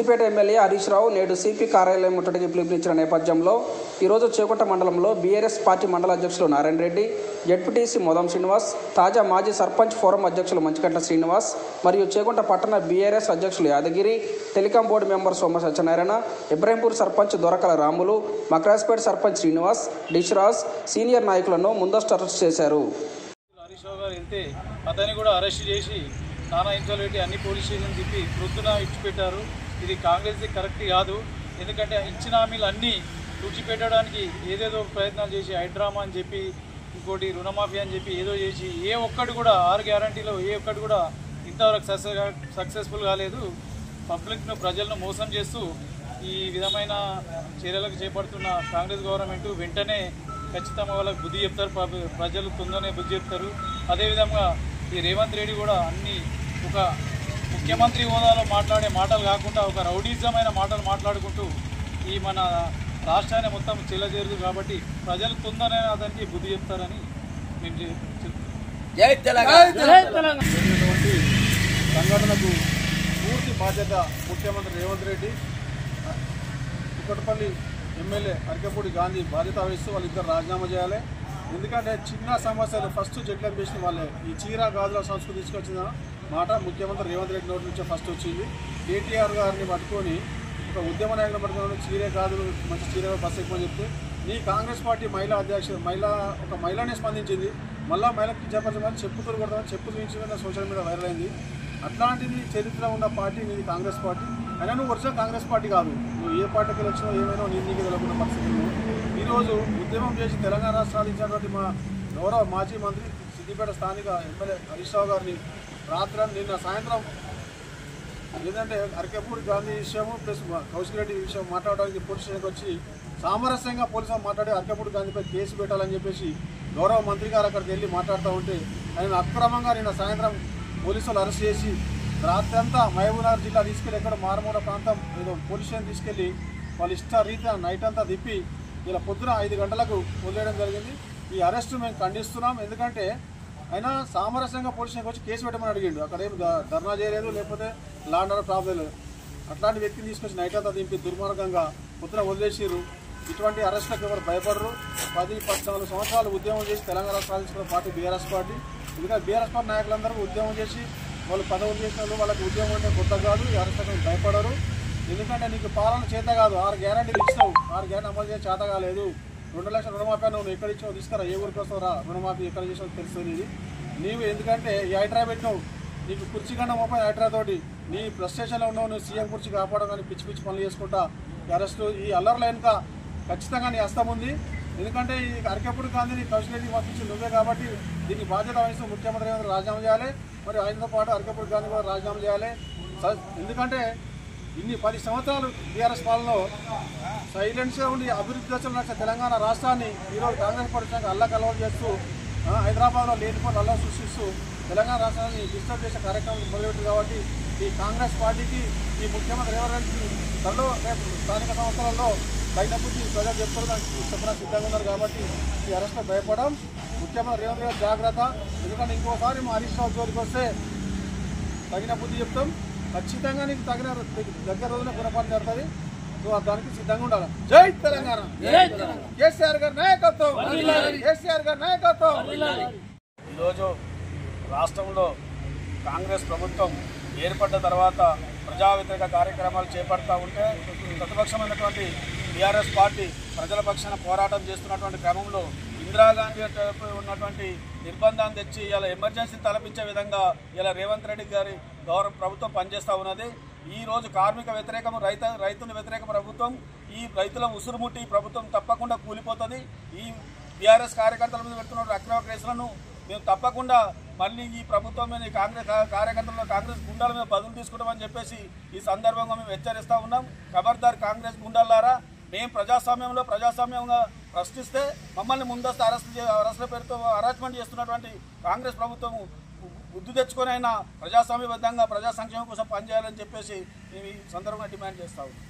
Siddipet MLA Harish Rao నేడు CP కార్యాలయం ముట్టడికి పిలుపునిచ్చిన నేపథ్యంలో ఈరోజు చేకుంట మండలంలో బీఆర్ఎస్ పార్టీ మండల అధ్యక్షులు నారాయణ రెడ్డి, జెడ్పీటీసీ మోదం శ్రీనివాస్, తాజా మాజీ సర్పంచ్ ఫోరం అధ్యక్షులు మంచికట్ల శ్రీనివాస్ మరియు చేకుంట పట్టణ బీఆర్ఎస్ అధ్యక్షులు యాదగిరి, టెలికాం బోర్డు మెంబర్ సోమ సత్యనారాయణ, ఇబ్రహీంపూర్ సర్పంచ్ దొరకల రాములు, మక్రాస్పేట సర్పంచ్ శ్రీనివాస్, డిష్రాజ్ సీనియర్ నాయకులను ముందస్తు అరెస్ట్ చేశారు. హరీష్ రావు గారు వెళ్తే అతన్ని కూడా అరెస్ట్ చేసి నానా ఇంట్లో పెట్టి అన్ని పోలీస్ స్టేషన్ తిప్పి ప్రొద్దున ఇచ్చిపెట్టారు. ఇది కాంగ్రెస్ది కరెక్ట్ కాదు. ఎందుకంటే ఇచ్చిన హామీలు అన్నీ తుడిచిపెట్టడానికి ఏదేదో ప్రయత్నాలు చేసి హైడ్రామా అని చెప్పి, ఇంకోటి రుణమాఫీ అని చెప్పి ఏదో చేసి ఏ ఒక్కటి కూడా 6 గ్యారంటీలో ఏ ఒక్కటి కూడా ఇంతవరకు సక్సెస్ఫుల్ కాలేదు. పబ్లిక్ను ప్రజలను మోసం చేస్తూ ఈ విధమైన చర్యలకు చేపడుతున్న కాంగ్రెస్ గవర్నమెంట్ వెంటనే ఖచ్చితంగా వాళ్ళకి బుద్ధి చెప్తారు. ప్రజలు తొందరనే బుద్ధి చెప్తారు. అదేవిధంగా ఈ రేవంత్ రెడ్డి కూడా అన్ని ఒక ముఖ్యమంత్రి హోదాలో మాట్లాడే మాటలు కాకుండా ఒక రౌడీజమైన మాటలు మాట్లాడుకుంటూ ఈ మన రాష్ట్రాన్ని మొత్తం చెల్లజేరుదు. కాబట్టి ప్రజలు తొందరనే అతనికి బుద్ధి చెప్తారని మేము చెప్తున్నటువంటి సంఘటనకు పూర్తి బాధ్యత ముఖ్యమంత్రి రేవంత్ రెడ్డి, కుక్కటపల్లి ఎమ్మెల్యే అరకపూడి గాంధీ బాధ్యత వహిస్తూ వాళ్ళిద్దరు రాజీనామా చేయాలి. ఎందుకంటే చిన్న సమస్యలు ఫస్ట్ జడ్లం చేసిన వాళ్ళే. ఈ చీర గాజుల సంస్కృతి తీసుకొచ్చిన మాట ముఖ్యమంత్రి రేవంత్ రెడ్డి నోటి నుంచే ఫస్ట్ వచ్చింది. కేటీఆర్ గారిని పట్టుకొని ఒక ఉద్యమ నాయకులు పట్టుకొని చీరే గాజులు మంచి చీర బస్సు ఎక్కువ చెప్తే నీ కాంగ్రెస్ పార్టీ మహిళా అధ్యక్షుడు ఒక మహిళనే స్పందించింది. మళ్ళీ మహిళకి చెప్పమని చెప్పుతూ కొడతామని చెప్పు చూపించిన సోషల్ మీడియా వైరల్ అయింది. అట్లాంటిది చరిత్ర ఉన్న పార్టీ నీది కాంగ్రెస్ పార్టీ. అయినా నువ్వు ఒరిజినల్ కాంగ్రెస్ పార్టీ కాదు. నువ్వు ఏ పార్టీకి వచ్చినా ఏమైనా నీకు తెలకుండా పరిస్థితుల్లో ఈరోజు ఉద్యమం చేసి తెలంగాణ రాష్ట్రం సాధించినటువంటి మా గౌరవ మాజీ మంత్రి సిద్దిపేట స్థానిక ఎమ్మెల్యే హరీష్ రావు గారిని నిన్న సాయంత్రం ఏంటంటే అరకేపూడి గాంధీ విషయము ప్లస్ కౌశిక్ రెడ్డి విషయం మాట్లాడడానికి పోలీస్ స్టేషన్కి వచ్చి సామరస్యంగా పోలీసులు మాట్లాడి అరకేపూడి గాంధీపై కేసు పెట్టాలని చెప్పేసి గౌరవ మంత్రి గారు అక్కడికి వెళ్ళి మాట్లాడుతూ ఉంటే ఆయన అక్రమంగా నిన్న సాయంత్రం పోలీసులు అరెస్ట్ చేసి రాత్రి అంతా మహబూబ్నగర్ జిల్లా తీసుకెళ్ళి ఎక్కడ మారుమూల ప్రాంతం ఏదో పోలీస్ స్టేషన్ తీసుకెళ్ళి వాళ్ళ ఇష్ట రీత్యా నైట్ అంతా తిప్పి ఇలా పొద్దున 5 గంటలకు వదిలేయడం జరిగింది. ఈ అరెస్టు మేము ఖండిస్తున్నాం. ఎందుకంటే ఆయన సామరస్యంగా పోలీస్ స్టేషన్కి వచ్చి కేసు పెట్టమని అడిగిండు. అక్కడ ఏం ధర్నా చేయలేదు, లేకపోతే లాండ్ ఆర్డర్ ప్రాబ్లం లేదు. అట్లాంటి వ్యక్తిని తీసుకొచ్చి నైట్ అంతా దింపి దుర్మార్గంగా పొద్దున వదిలేసిరు. ఇటువంటి అరెస్టులకు ఎవరు భయపడరు. 10-14 సంవత్సరాలు ఉద్యమం చేసి తెలంగాణ సాధించుకున్న పార్టీ బీఆర్ఎస్ పార్టీ. ఎందుకంటే బీఆర్ఎస్ పార్టీ నాయకులందరూ ఉద్యమం చేసి వాళ్ళు పదవులు చేసిన వాళ్ళు వాళ్ళకి ఉద్యమం అంటే కొత్త కాదు. ఈ అరెస్టులకు భయపడరు. ఎందుకంటే నీకు పాలన చేత కాదు. 6 గ్యారంటీలు ఇచ్చినావు, 6 గ్యారంటీ అమలు చేసి చేత కాలేదు. 2 లక్షల రుణమాఫీ నువ్వు ఎక్కడ ఇచ్చావు తీసుకురా, ఏ ఊరికి వస్తావు రా, రుణమాఫీ ఎక్కడ చేసావు తెలుస్తుంది. నీవు ఎందుకంటే ఈ హైడ్రా పెట్టినావు, నీకు కుర్చీ గంట 30 హైడ్రా తోటి నీ ఫ్రస్ట్రేషన్లో ఉన్నావు. నువ్వు సీఎం కుర్చీ కాపాడడం కానీ పిచ్చి పిచ్చి పనులు చేసుకుంటా ఈ అరెస్టు ఈ అల్లర్ల వెనుక ఖచ్చితంగా నీ హస్తం ఉంది. ఎందుకంటే ఈ అరకేపూడి గాంధీని కౌశిక్ రెడ్డి పంపించి నువ్వే కాబట్టి దీనికి బాధ్యత వహిస్తూ ముఖ్యమంత్రి రాజీనామా చేయాలి. మరి ఆయనతో పాటు అరకేపూడి గాంధీ కూడా రాజీనామా చేయాలి. ఎందుకంటే ఇన్ని 10 సంవత్సరాలు టీఆర్ఎస్ పాలనలో సైలెన్స్గా ఉండి అభివృద్ధి దశలో నడిచిన తెలంగాణ రాష్ట్రాన్ని ఈరోజు కాంగ్రెస్ పార్టీ అల్లకల్లవలు చేస్తూ హైదరాబాద్లో లేనిపోయిన అల్లలు సృష్టిస్తూ తెలంగాణ రాష్ట్రాన్ని డిస్టర్బ్ చేసే కార్యక్రమం మొదలుపెట్టింది. కాబట్టి ఈ కాంగ్రెస్ పార్టీకి ఈ ముఖ్యమంత్రి రేవంత్ రెడ్డి త్వరలో రేపు స్థానిక సంవత్సరాల్లో తగిన బుద్ధి ప్రజలు చెప్తారు, దానికి చెప్పడానికి సిద్ధంగా ఉన్నారు. కాబట్టి ఈ అరెస్టులో భయపడడం ముఖ్యమంత్రి రేవంత్ రెడ్డి జాగ్రత్త. ఎందుకంటే ఇంకోసారి మా హరీష్ రావు జోలికి వస్తే తగిన బుద్ధి చెప్తాం. ఖచ్చితంగా నీకు తగిన దగ్గర రోజున గుణపాఠం జరుగుతుంది. నువ్వు దానికి సిద్ధంగా ఉండాలి. జై తెలంగాణ, కేసీఆర్ గారి నాయకత్వం, కేసీఆర్ గారి నాయకత్వం. ఈరోజు రాష్ట్రంలో కాంగ్రెస్ ప్రభుత్వం ఏర్పడ్డ తర్వాత ప్రజా వ్యతిరేక కార్యక్రమాలు చేపడతా ఉంటే ప్రతిపక్షమైనటువంటి టీఆర్ఎస్ పార్టీ ప్రజల పక్షాన పోరాటం చేస్తున్నటువంటి క్రమంలో ఇందిరాగాంధీ ఉన్నటువంటి నిర్బంధాన్ని తెచ్చి ఇలా ఎమర్జెన్సీ తలపించే విధంగా ఇలా రేవంత్ రెడ్డి గారి ప్రభుత్వం పనిచేస్తూ ఉన్నది. ఈరోజు కార్మిక వ్యతిరేకం, రైతుల వ్యతిరేక ప్రభుత్వం. ఈ రైతుల ఉసురుముట్టి ప్రభుత్వం తప్పకుండా కూలిపోతుంది. ఈ టీఆర్ఎస్ కార్యకర్తల మీద పెడుతున్న అక్రమ కేసులను మేము తప్పకుండా మళ్ళీ ఈ ప్రభుత్వం మీద కాంగ్రెస్ కార్యకర్తలు కాంగ్రెస్ గుండాల మీద బదులు తీసుకుంటామని చెప్పేసి ఈ సందర్భంగా మేము హెచ్చరిస్తూ ఉన్నాం. ఖబర్దార్ కాంగ్రెస్ గుండాలారా, మేము ప్రజాస్వామ్యంగా ప్రశ్నిస్తే మమ్మల్ని ముందస్తు అరెస్టుల పేరుతో హరాస్మెంట్ చేస్తున్నటువంటి కాంగ్రెస్ ప్రభుత్వం బుద్ధి తెచ్చుకొని అయినా ప్రజాస్వామ్యబద్ధంగా ప్రజా సంక్షేమం కోసం పనిచేయాలని చెప్పేసి మేము ఈ సందర్భంగా డిమాండ్ చేస్తా ఉన్నాం.